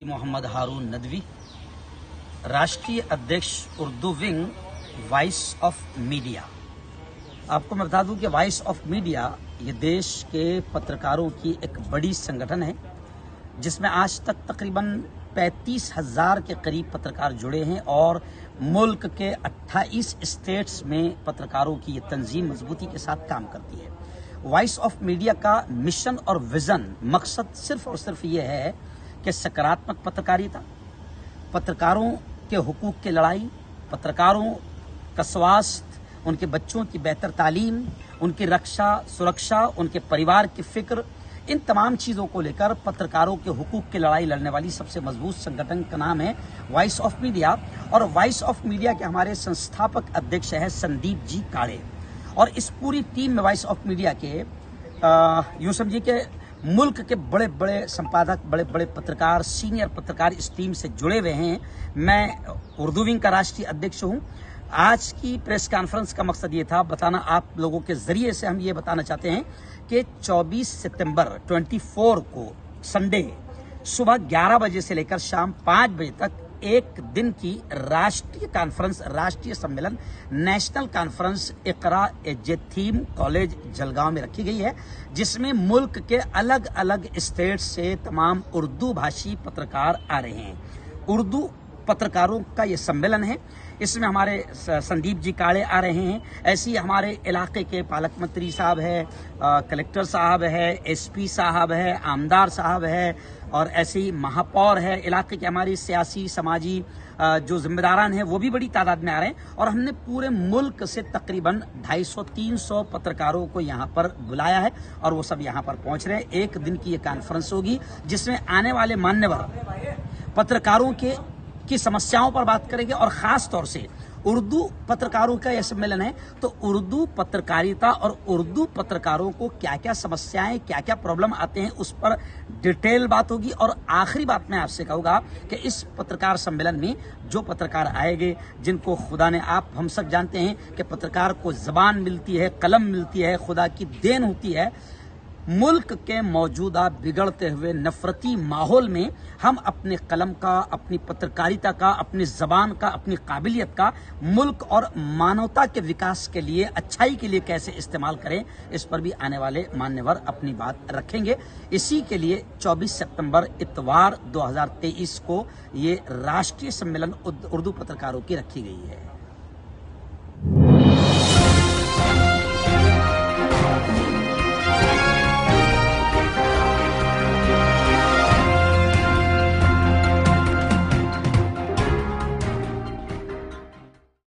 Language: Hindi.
मोहम्मद हारून नदवी, राष्ट्रीय अध्यक्ष Urdu wing, voice of media. आपको मैं बता दूं कि वॉइस ऑफ मीडिया ये देश के पत्रकारों की एक बड़ी संगठन है, जिसमें आज तक तकरीबन 35,000 के करीब पत्रकार जुड़े हैं और मुल्क के 28 स्टेट्स में पत्रकारों की ये तंजीम मजबूती के साथ काम करती है। वॉइस ऑफ मीडिया का मिशन और विजन, मकसद सिर्फ और सिर्फ ये है कि सकारात्मक पत्रकारिता, पत्रकारों के हुकूक की लड़ाई, पत्रकारों का स्वास्थ्य, उनके बच्चों की बेहतर तालीम, उनकी रक्षा सुरक्षा, उनके परिवार की फिक्र, इन तमाम चीज़ों को लेकर पत्रकारों के हुकूक की लड़ाई लड़ने वाली सबसे मजबूत संगठन का नाम है वॉइस ऑफ मीडिया। और वॉइस ऑफ मीडिया के हमारे संस्थापक अध्यक्ष है संदीप जी काड़े। और इस पूरी टीम में वॉइस ऑफ मीडिया के यूं समझिए कि मुल्क के बड़े बड़े संपादक, बड़े बड़े पत्रकार, सीनियर पत्रकार इस टीम से जुड़े हुए हैं। मैं उर्दू विंग का राष्ट्रीय अध्यक्ष हूं। आज की प्रेस कॉन्फ्रेंस का मकसद ये था बताना, आप लोगों के जरिए से हम ये बताना चाहते हैं कि 24 सितंबर 24 को संडे सुबह 11 बजे से लेकर शाम 5 बजे तक एक दिन की राष्ट्रीय कॉन्फ्रेंस, राष्ट्रीय सम्मेलन, नेशनल कॉन्फ्रेंस इकरा थीम कॉलेज जलगांव में रखी गई है, जिसमें मुल्क के अलग अलग स्टेट से तमाम उर्दू भाषी पत्रकार आ रहे हैं। उर्दू पत्रकारों का ये सम्मेलन है। इसमें हमारे संदीप जी काड़े आ रहे हैं। ऐसे ही हमारे इलाके के पालक मंत्री साहब है, कलेक्टर साहब है, एसपी साहब है, आमदार साहब है, और ऐसे ही महापौर है। इलाके के हमारी सियासी समाजी जो जिम्मेदारान हैं वो भी बड़ी तादाद में आ रहे हैं। और हमने पूरे मुल्क से तकरीबन 250-300 पत्रकारों को यहाँ पर बुलाया है और वो सब यहाँ पर पहुँच रहे हैं। एक दिन की ये कॉन्फ्रेंस होगी जिसमें आने वाले मान्यवर पत्रकारों की समस्याओं पर बात करेंगे और खास तौर से उर्दू पत्रकारों का यह सम्मेलन है, तो उर्दू पत्रकारिता और उर्दू पत्रकारों को क्या क्या समस्याएं, क्या क्या प्रॉब्लम आते हैं, उस पर डिटेल बात होगी। और आखिरी बात मैं आपसे कहूंगा कि इस पत्रकार सम्मेलन में जो पत्रकार आएंगे, जिनको खुदा ने, आप हम सब जानते हैं कि पत्रकार को जबान मिलती है, कलम मिलती है, खुदा की देन होती है। मुल्क के मौजूदा बिगड़ते हुए नफरती माहौल में हम अपने कलम का, अपनी पत्रकारिता का, अपनी जबान का, अपनी काबिलियत का मुल्क और मानवता के विकास के लिए, अच्छाई के लिए कैसे इस्तेमाल करें, इस पर भी आने वाले मान्यवर अपनी बात रखेंगे। इसी के लिए 24 सितंबर इतवार 2023 को ये राष्ट्रीय सम्मेलन उर्दू पत्रकारों की रखी गई है।